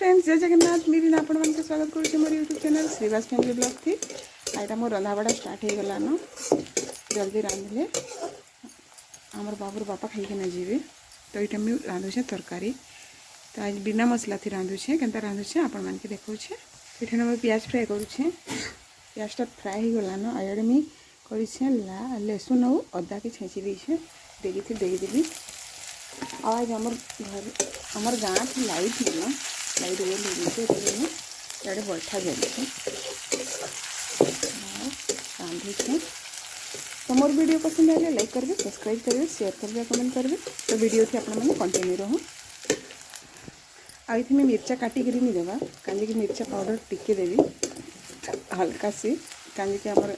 Friends, जय जगन्नाथ। मेरी ना आपण मानक स्वागत करुँचे मोर YouTube channel Shrivas family blog थी। आईटा मोर रंधाबड़ा स्टार्ट हो गलान। जल्दी रांधले आमर बाबूर बापा खाइकिना जीवे। तो ये मुझे रांधुचे तरकारी। तो आज बिना मसला थी रांधुचे केनता रांधुचे आपण मानके देखौछे। ये मैं प्याज फ्राए करुचे। प्याजटा फ्राए हो गलान। आइडे मुझे करेछे लहसुन और अदा के छेची देछे देगी देदेवी। आज आमर गाँ थी लाइट मिलना लाइट ये इे बैठा जाए रांधुचे। तो मोर वीडियो पसंद आए लाइक करेंगे, सब्सक्राइब करेंगे, शेयर करेंगे, कमेंट करेंगे। तो वीडियो थी आपने कंटिन्यू रहूँ। आई मिर्चा काटिक नहीं देवा कहीं मिर्चा पाउडर टिके देवी हल्का सी कहीं आमर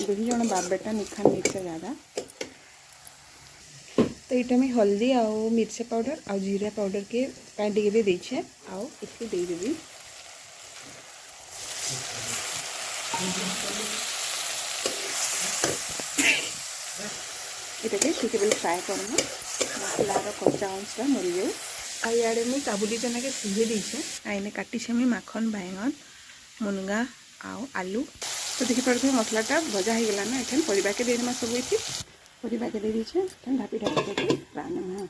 दुई जन बाप बेटा निखान मिर्चा ज़्यादा। तो ये मैं हल्दी आउ मिर्चा पाउडर आउ जीरा पाउडर के काटिक भी देछे आउ इसके दे देवी। ये ठीक है फ्राए करना मसलार कच्चा अंशटा मरी जाऊ। आड़े मुझे काबुली चना के सीधे देछे आईने काटी छे माखन बैगन मुनगा आउ आलू। तो देखिपे मसलाटा भजा हो गला ना। एखन परिवा के देमा सब ये परिवा के दे दीछे ढापी ढापी रान्ना।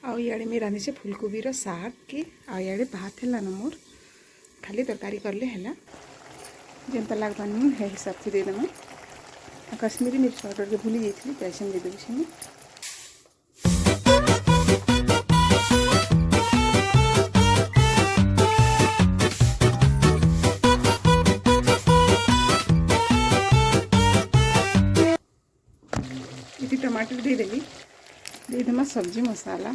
आउ इे मैं रांधीचे फुलकोबीर साग के आड़े भात है ना मोर खाली तरकारी करले है जेनता लगवानी है हिसाब से देदेमा। कश्मीरी मिर्च पाउडर के भूली जाइए पैसन दे देवी। ये टमाटर दे देवी देदेमा सब्जी मसाला।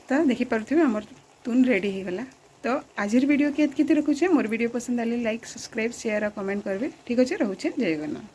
तो देखिपे आमर तुन रेडी हो गला। तो आज वीडियो के रखुचे। मोर वीडियो पसंद आले लाइक सब्सक्राइब शेयर और कमेंट करेंगे। ठीक अच्छे रोचे। जय जगन्नाथ।